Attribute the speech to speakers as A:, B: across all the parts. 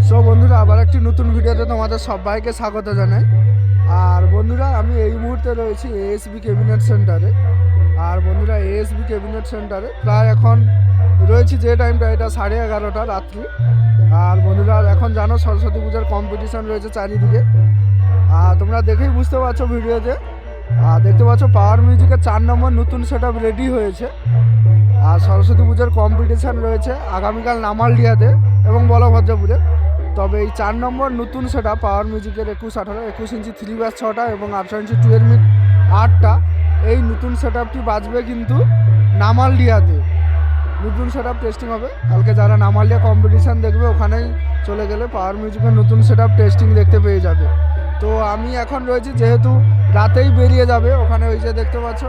A: So বন্ধুরা, আবার একটি নতুন ভিডিওতে তোমাদের সবাইকে স্বাগত জানাই। আর বন্ধুরা, আমি এই মুহূর্তে রয়েছি এএসবি ক্যাবিনেট সেন্টারে। আর বন্ধুরা, এএসবি ক্যাবিনেট সেন্টারে প্রায় এখন রয়েছি যে টাইমটা, এটা 11:30 রাত্রি। আর বন্ধুরা, এখন জানো সরস্বতী পূজার কম্পিটিশান রয়েছে চারিদিকে। আর তোমরা দেখেই বুঝতে পারছো ভিডিওতে। আর দেখতে পাচ্ছ পাওয়ার মিউজিকের 4 নম্বর নতুন সেট আপ রেডি হয়েছে। আর সরস্বতী পূজার কম্পিটিশান রয়েছে আগামীকাল নামালডিয়াতে এবং বলভদ্রপুরে। তবে এই 4 নম্বর নতুন সেট আপ পাওয়ার মিউজিকের 21 ইঞ্চি 3 ব্যাস 6টা এবং 18 ইঞ্চি 12 মিনিট 8টা, এই নতুন সেট আপটি বাজবে কিন্তু নামালডিয়াতে। নতুন সেট আপ টেস্টিং হবে কালকে। যারা নামালডিয়া কম্পিটিশান দেখবে ওখানেই চলে গেলে পাওয়ার মিউজিকের নতুন সেট আপ টেস্টিং দেখতে পেয়ে যাবে। তো আমি এখন রয়েছি, যেহেতু রাতেই বেরিয়ে যাবে ওখানে, ওই যে দেখতে পাচ্ছ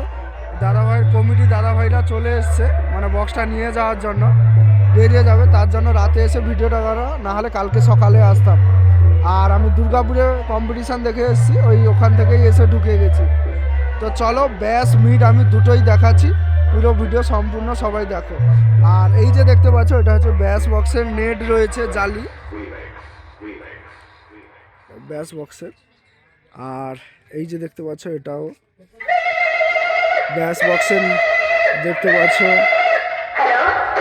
A: দাদাভাই কমিটি দাদাভাইরা চলে এসছে, মানে বক্সটা নিয়ে যাওয়ার জন্য বেরিয়ে যাবে। তার জন্য রাতে এসে ভিডিওটা করা, নাহলে কালকে সকালে আসতাম। আর আমি দুর্গাপুরে কম্পিটিশান দেখে এসেছি, ওখান থেকেই এসে ঢুকে গেছি। তো চলো, ব্যাস মিড আমি দুটোই দেখাচ্ছি, পুরো ভিডিও সম্পূর্ণ সবাই দেখো। আর এই যে দেখতে পাচ্ছ, এটা হচ্ছে ব্যাস বক্সের নেট রয়েছে জালি, ব্যাস বক্সের। আর এই যে দেখতে পাচ্ছ, এটাও ব্যাস বক্সের, দেখতে পাচ্ছ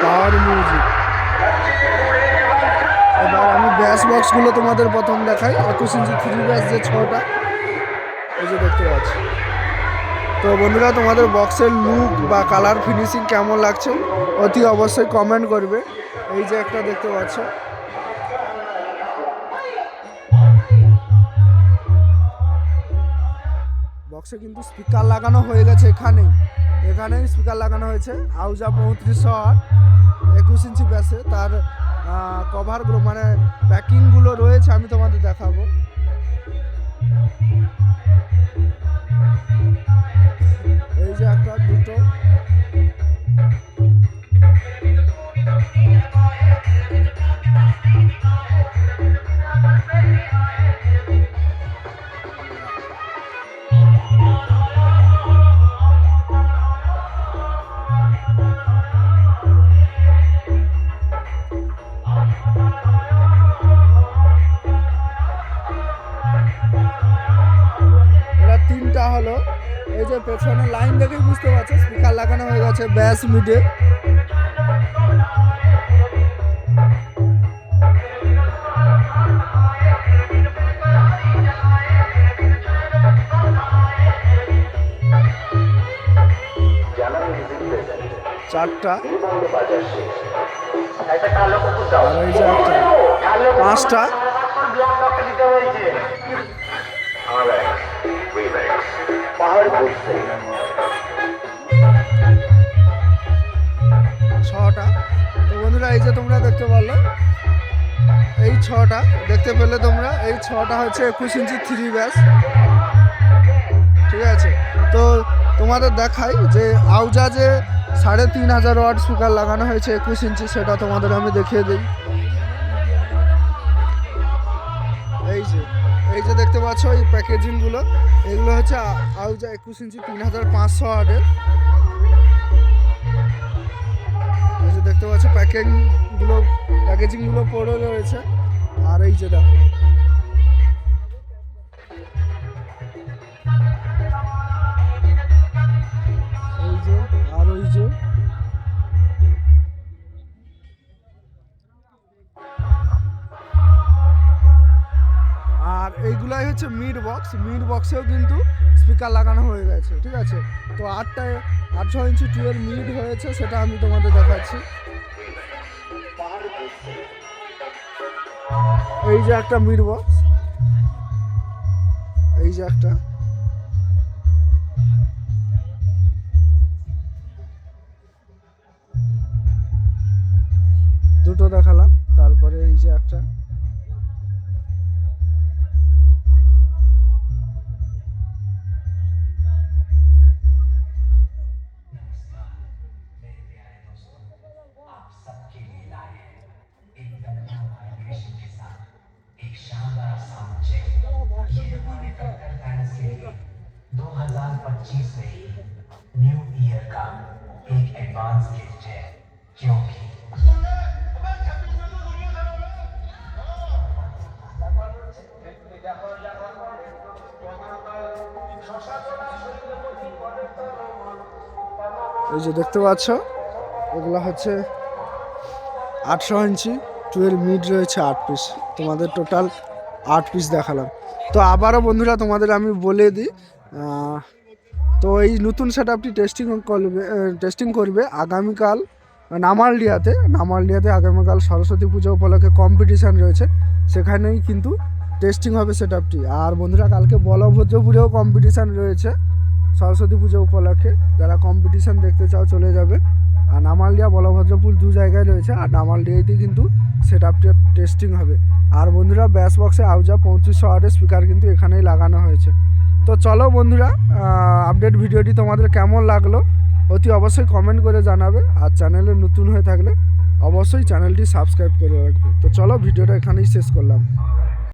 A: পাওয়ার মিউজিক। এবার আমি ব্যাস বক্সগুলো তোমাদের প্রথম দেখাই। 21 ইঞ্চি 3 ব্যাস যে 6টা, এই যে দেখতে পাচ্ছ। তো বন্ধুরা, তোমাদের বক্সের লুক বা কালার ফিনিশিং কেমন লাগছে অতি অবশ্যই কমেন্ট করবে। এই যে একটা দেখতে পাচ্ছ, বক্সে কিন্তু স্পিকার লাগানো হয়ে গেছে। এখানেই স্পিকার লাগানো হয়েছে। আউজা 3508 21 ইঞ্চি ব্যাসে। তার কভারগুলো মানে প্যাকিংগুলো রয়েছে, আমি তোমাদের দেখাবো। এই যে একটা, দুটো, এটা 3টা হলো। এই যে পেছনে লাইন দেখেই বুঝতে পারছো স্পিকার লাগানো হয়ে গেছে ব্যাস মিডে। চারটা, আর এই যে একটা, 5টা, 6টা। তো বন্ধুরা, এই যে তোমরা দেখতে পারলো, এই 6টা দেখতে পেলে তোমরা। এই 6টা হচ্ছে 21 ইঞ্চি 3 ব্যাস, ঠিক আছে। তো তোমাদের দেখাই যে আউজা যে 3500 ওয়াট স্পিকার লাগানো হয়েছে 21 ইঞ্চি, সেটা তোমাদের আমি দেখিয়ে দিই। এই যে দেখতে পাচ্ছ এই প্যাকেজিংগুলো, এগুলো হচ্ছে আউজা 21 ইঞ্চি 3500 ওয়াটের। এই যে দেখতে পাচ্ছ প্যাকেজিংগুলো পড়ে রয়েছে। আর এই যে দেখো, এই যে, আর ওই যে, আর এইগুলাই হচ্ছে মিড বক্সেও কিন্তু স্পিকার লাগানো হয়ে গেছে, ঠিক আছে। তো 8 ইঞ্চি 12 মিড হয়েছে, সেটা আমি তোমাদের দেখাচ্ছি। এই যে একটা মিড বক্স, এই যে একটা, দুটো দেখালাম। তারপরে এই যে একটা,
B: न्यू ईयर का एक एडवांस गिफ्ट है, क्योंकि
A: এই যে দেখতে পাচ্ছ এগুলো হচ্ছে 800 ইঞ্চি 12 মিড রয়েছে 8 পিস, তোমাদের টোটাল 8 পিস দেখালাম। তো আবারও বন্ধুরা তোমাদের আমি বলে দিই, তো এই নতুন সেট আপটি টেস্টিং করবে আগামীকাল নামালডিয়াতে আগামীকাল সরস্বতী পুজো উপলক্ষে কম্পিটিশান রয়েছে, সেখানেই কিন্তু টেস্টিং হবে সেট আপটি। আর বন্ধুরা কালকে বলভদ্রপুরেও কম্পিটিশান রয়েছে সরস্বতী পুজো উপলক্ষে, যারা কম্পিটিশান দেখতে চাও চলে যাবে। আর নামালডিয়া বলভদ্রপুর দু জায়গায় রয়েছে, আর নামালডিয়াতেই কিন্তু সেট আপটি টেস্টিং হবে। আর বন্ধুরা ব্যাস বক্সে আউজা 3500 ওয়াটের স্পিকার কিন্তু এখানেই লাগানো হয়েছে। তো চলো বন্ধুরা, আপডেট ভিডিওটি তোমাদের কেমন লাগলো অতি অবশ্যই কমেন্ট করে জানাবে, আর চ্যানেলে নতুন হয়ে থাকলে অবশ্যই চ্যানেলটি সাবস্ক্রাইব করে রাখবে। তো চলো ভিডিওটা এখানেই শেষ করলাম।